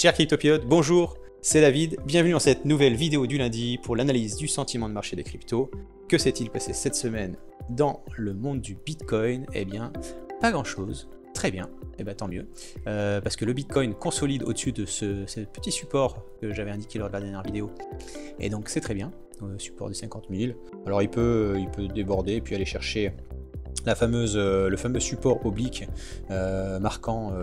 Chers cryptopiotes, bonjour, c'est David, bienvenue dans cette nouvelle vidéo du lundi pour l'analyse du sentiment de marché des cryptos. Que s'est-il passé cette semaine dans le monde du Bitcoin? Eh bien, pas grand-chose, très bien, et bien tant mieux, parce que le Bitcoin consolide au-dessus de ce petit support que j'avais indiqué lors de la dernière vidéo, et donc c'est très bien, support des 50 000. Alors il peut déborder et puis aller chercher le fameux support oblique marquant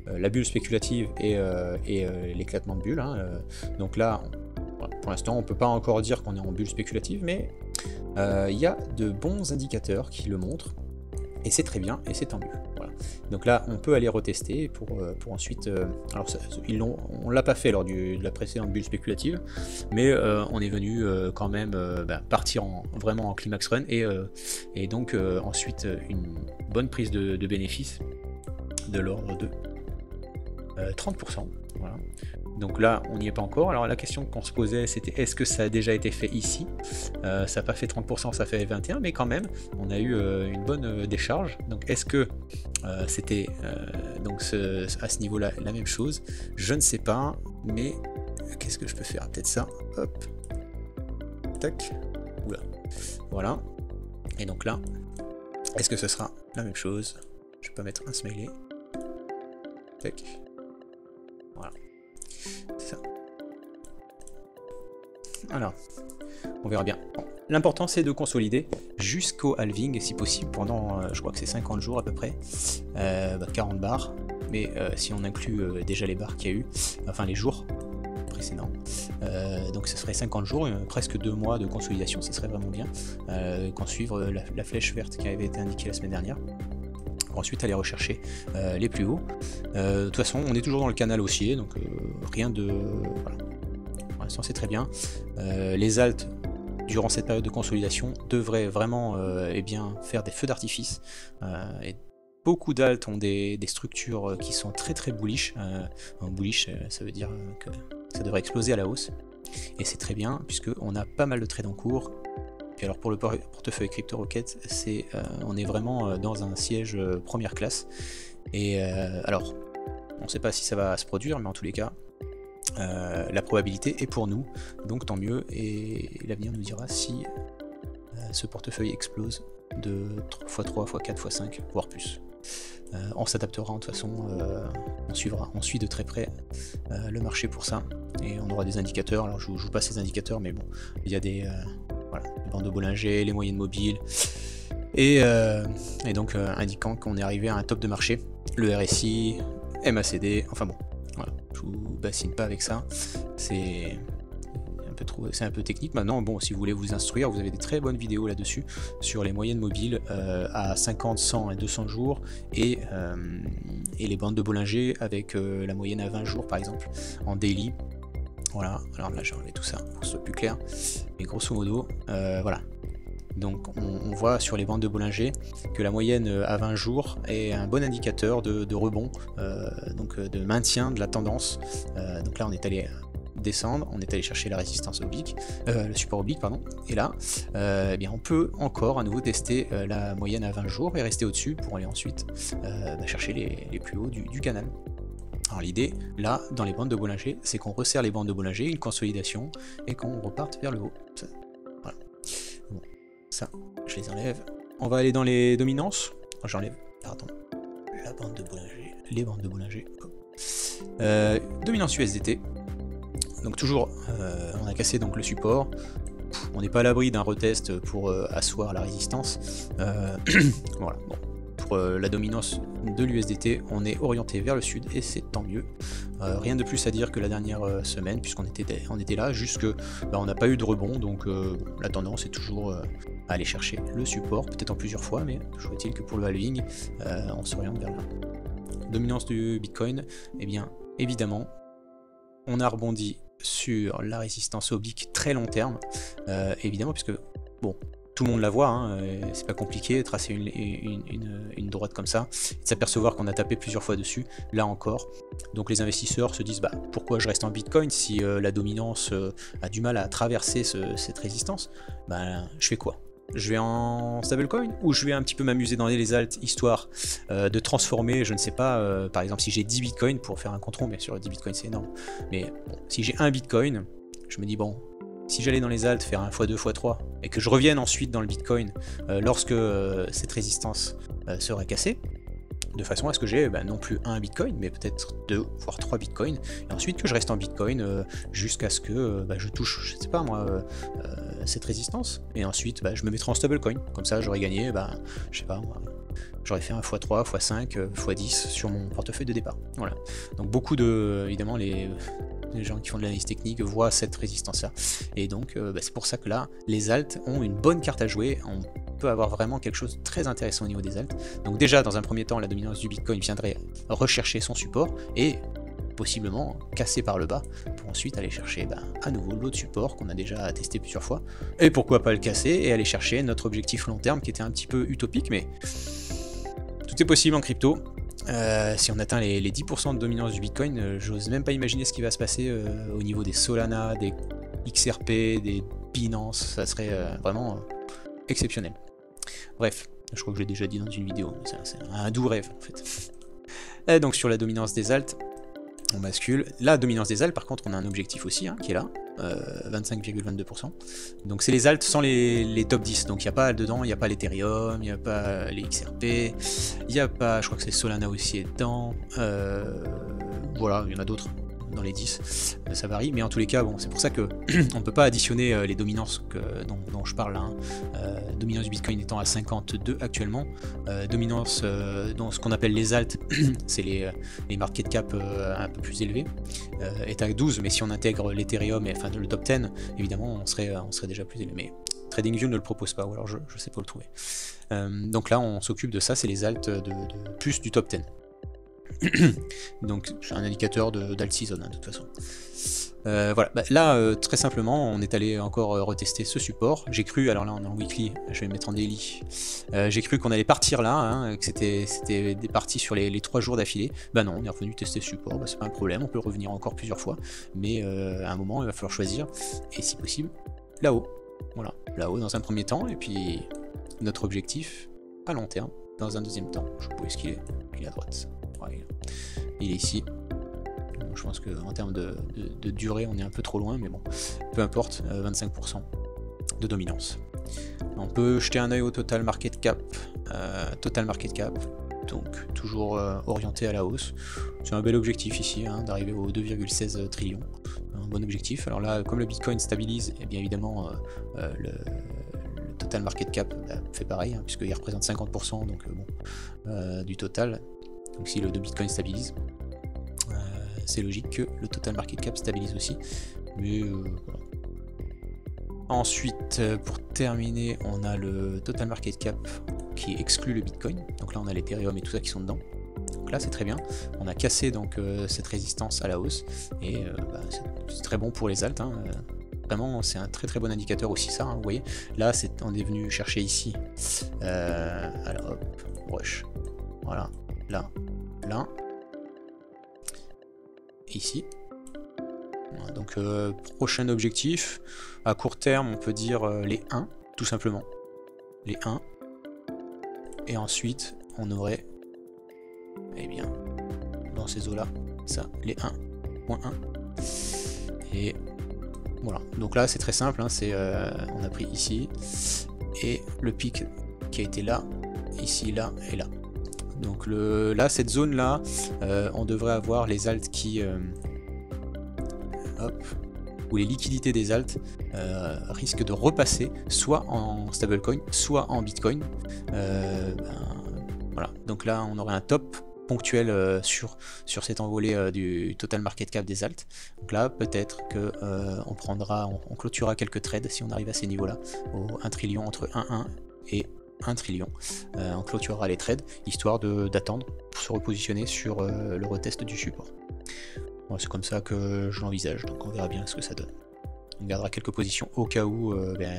la bulle spéculative et l'éclatement de bulle. Donc là, pour l'instant, on ne peut pas encore dire qu'on est en bulle spéculative, mais il y a de bons indicateurs qui le montrent, et c'est très bien, et c'est tant mieux. Voilà. Donc là, on peut aller retester pour ensuite... alors, on ne l'a pas fait lors de la précédente bulle spéculative, mais on est venu quand même partir vraiment en climax run, et donc ensuite une bonne prise de bénéfices de l'ordre de 30%. Voilà. Donc là, on n'y est pas encore. Alors la question qu'on se posait, c'était est-ce que ça a déjà été fait ici? Ça n'a pas fait 30%, ça fait 21%, mais quand même, on a eu une bonne décharge. Donc est-ce que c'était à ce niveau-là la même chose? Je ne sais pas, mais qu'est-ce que je peux faire? Peut-être ça. Hop. Tac. Oula. Voilà. Et donc là, est-ce que ce sera la même chose? Je peux mettre un smiley. Tac. Voilà. C'est ça. Alors, on verra bien. Bon, l'important c'est de consolider jusqu'au halving, si possible, pendant, je crois que c'est 50 jours à peu près, 40 bars, mais si on inclut déjà les bars qu'il y a eu, enfin les jours précédents, donc ce serait 50 jours, presque 2 mois de consolidation, ça serait vraiment bien, qu'on suive la flèche verte qui avait été indiquée la semaine dernière. Ensuite aller rechercher les plus hauts. De toute façon, on est toujours dans le canal haussier, donc rien de... Voilà. Pour l'instant, c'est très bien. Les alts, durant cette période de consolidation, devraient vraiment faire des feux d'artifice. Et beaucoup d'alts ont des structures qui sont très très bullish. Bullish, ça veut dire que ça devrait exploser à la hausse. Et c'est très bien, puisqu'on a pas mal de trades en cours. Puis alors pour le portefeuille CryptoRocket, on est vraiment dans un siège première classe. Et alors, on ne sait pas si ça va se produire, mais en tous les cas, la probabilité est pour nous, donc tant mieux. Et l'avenir nous dira si ce portefeuille explose de x3, x4, x5, voire plus. On s'adaptera de toute façon, on suit de très près le marché pour ça. Et on aura des indicateurs, alors je ne joue pas ces indicateurs, mais bon, il y a des... Voilà, les bandes de Bollinger, les moyennes mobiles, et donc indiquant qu'on est arrivé à un top de marché, le RSI, MACD, enfin bon, voilà, je vous bassine pas avec ça, c'est un peu technique. Maintenant, bon, si vous voulez vous instruire, vous avez des très bonnes vidéos là-dessus, sur les moyennes mobiles à 50, 100 et 200 jours, et les bandes de Bollinger avec la moyenne à 20 jours par exemple, en daily. Voilà, alors là j'ai enlevé tout ça pour que ce soit plus clair, mais grosso modo, voilà. Donc on voit sur les bandes de Bollinger que la moyenne à 20 jours est un bon indicateur de rebond, donc de maintien de la tendance. Donc là on est allé descendre, on est allé chercher la résistance oblique, le support oblique, pardon, et là, eh bien on peut encore à nouveau tester la moyenne à 20 jours et rester au-dessus pour aller ensuite chercher les plus hauts du canal. Alors l'idée, là, dans les bandes de Bollinger, c'est qu'on resserre les bandes de Bollinger, une consolidation, et qu'on reparte vers le haut. Ça, voilà. Bon, ça, je les enlève. On va aller dans les dominances. J'enlève, pardon, la bande de Bollinger, les bandes de Bollinger. Dominance USDT. Donc toujours, on a cassé donc le support. On n'est pas à l'abri d'un retest pour asseoir la résistance. Voilà, bon. Pour la dominance de l'USDT, on est orienté vers le sud et c'est tant mieux. Rien de plus à dire que la dernière semaine, puisqu'on était là, juste que on n'a pas eu de rebond, donc la tendance est toujours à aller chercher le support, peut-être en plusieurs fois, mais toujours est-il que pour le halving, on s'oriente vers là. Dominance du Bitcoin, eh bien évidemment, on a rebondi sur la résistance oblique très long terme, évidemment, puisque bon, tout le monde la voit, hein, c'est pas compliqué, tracer une droite comme ça, et de s'apercevoir qu'on a tapé plusieurs fois dessus, là encore. Donc les investisseurs se disent, pourquoi je reste en Bitcoin si la dominance a du mal à traverser cette résistance? Je fais quoi? je vais en stablecoin ou je vais un petit peu m'amuser dans les alts histoire de transformer, je ne sais pas, par exemple si j'ai 10 bitcoins pour faire un contron, bien sûr 10 bitcoins c'est énorme, mais bon, si j'ai un bitcoin, je me dis bon, si j'allais dans les alts faire un x2, x3 et que je revienne ensuite dans le bitcoin lorsque cette résistance serait cassée, de façon à ce que j'ai non plus un bitcoin, mais peut-être 2 voire 3 bitcoins, et ensuite que je reste en bitcoin jusqu'à ce que je touche, je sais pas moi, cette résistance, et ensuite je me mettrai en stablecoin, comme ça j'aurais gagné, je sais pas moi, j'aurais fait un x3, x5, x10 sur mon portefeuille de départ. Voilà. Donc beaucoup de, évidemment, les gens qui font de l'analyse technique voient cette résistance là, et donc c'est pour ça que là, les alts ont une bonne carte à jouer, peut avoir vraiment quelque chose de très intéressant au niveau des alts. Donc déjà dans un premier temps la dominance du Bitcoin viendrait rechercher son support et possiblement casser par le bas pour ensuite aller chercher à nouveau l'autre support qu'on a déjà testé plusieurs fois, et pourquoi pas le casser et aller chercher notre objectif long terme qui était un petit peu utopique, mais tout est possible en crypto. Si on atteint les 10% de dominance du Bitcoin, j'ose même pas imaginer ce qui va se passer au niveau des Solana, des XRP, des Binance, ça serait vraiment exceptionnel. Bref, je crois que j'ai déjà dit dans une vidéo, mais c'est un doux rêve en fait. Et donc sur la dominance des alts, on bascule. La dominance des alts, par contre, on a un objectif aussi qui est là, 25,22%. Donc c'est les alts sans les top 10. Donc il n'y a pas dedans, il n'y a pas l'Ethereum, il n'y a pas les XRP, il n'y a pas, je crois que c'est Solana aussi est dedans. Voilà, il y en a d'autres dans les 10, ça varie, mais en tous les cas, bon, c'est pour ça que on ne peut pas additionner les dominances dont je parle là, dominance du Bitcoin étant à 52 actuellement, dominance dans ce qu'on appelle les alts, c'est les market cap un peu plus élevés, est à 12, mais si on intègre l'Ethereum et enfin le top 10, évidemment on serait déjà plus élevé, mais TradingView ne le propose pas, ou alors je sais pas le trouver. Donc là on s'occupe de ça, c'est les alts de plus du top 10. Donc c'est un indicateur d'alt season de toute façon. Voilà, là très simplement on est allé encore retester ce support. J'ai cru, alors là on est en weekly, je vais me mettre en daily, j'ai cru qu'on allait partir là, que c'était parti sur les 3 jours d'affilée. Non, on est revenu tester ce support, c'est pas un problème, on peut revenir encore plusieurs fois, mais à un moment il va falloir choisir, et si possible là-haut. Voilà, là-haut dans un premier temps, et puis notre objectif à long terme dans un deuxième temps. Je sais pas où est-ce qu'il est, il est à droite. Ouais, il est ici. Donc, je pense qu'en termes de durée, on est un peu trop loin, mais bon, peu importe, 25% de dominance. On peut jeter un œil au total market cap. Donc toujours orienté à la hausse. C'est un bel objectif ici, d'arriver aux 2,16 trillions. Un bon objectif. Alors là, comme le Bitcoin stabilise, et bien évidemment, le total market cap fait pareil, puisqu'il représente 50% donc, du total. Donc si le Bitcoin stabilise, c'est logique que le total market cap stabilise aussi. Mais voilà. Ensuite, pour terminer, on a le total market cap qui exclut le Bitcoin. Donc là, on a l'Ethereum et tout ça qui sont dedans. Donc là, c'est très bien. On a cassé donc cette résistance à la hausse et c'est très bon pour les alts. Vraiment, c'est un très très bon indicateur aussi ça. Vous voyez, là, on est venu chercher ici. Alors hop, rush. Voilà, là, ici. Voilà, donc prochain objectif à court terme, on peut dire les 1 tout simplement, les 1, et ensuite on aurait bien dans ces eaux là ça, les 1.1, et voilà. Donc là c'est très simple, on a pris ici et le pic qui a été là, ici, là et là. Donc là, cette zone là, on devrait avoir les alts qui où les liquidités des alts risquent de repasser soit en stablecoin, soit en bitcoin. Voilà. Donc là, on aurait un top ponctuel sur cette envolée du total market cap des alts. Donc là, peut-être que on clôturera quelques trades si on arrive à ces niveaux-là, au 1 trillion, entre 1,1 et 1 trillion. On clôturera les trades, histoire d'attendre pour se repositionner sur le retest du support. Bon, c'est comme ça que je l'envisage, donc on verra bien ce que ça donne. On gardera quelques positions au cas où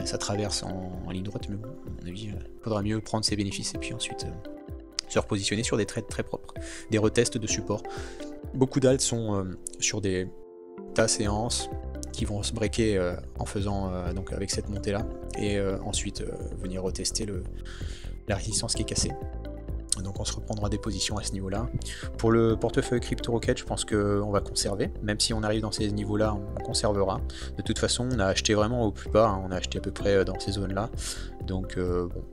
ça traverse en ligne droite, mais bon, à mon avis, il faudra mieux prendre ses bénéfices et puis ensuite se repositionner sur des trades très propres, des retests de support. Beaucoup d'alts sont sur des tas séances, qui vont se breaker en faisant donc avec cette montée là, et ensuite venir retester la résistance qui est cassée. Donc on se reprendra des positions à ce niveau là. Pour le portefeuille CryptoRocket, je pense qu'on va conserver, même si on arrive dans ces niveaux là, on conservera. De toute façon on a acheté vraiment au plus bas, hein. On a acheté à peu près dans ces zones là, donc bon,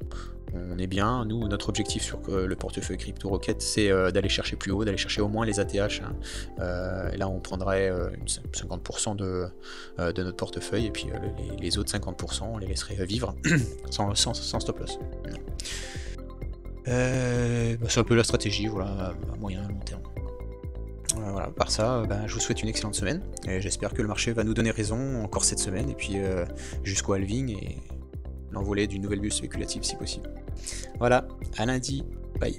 on est bien. Nous, notre objectif sur le portefeuille CryptoRocket, c'est d'aller chercher plus haut, d'aller chercher au moins les ATH, hein. Et là on prendrait 50% de notre portefeuille, et puis les autres 50% on les laisserait vivre sans stop loss. C'est un peu la stratégie, voilà, à moyen et long terme. Voilà, par ça, je vous souhaite une excellente semaine, et j'espère que le marché va nous donner raison encore cette semaine, et puis jusqu'au halving et l'envolée d'une nouvelle bulle spéculative si possible. Voilà, à lundi, bye.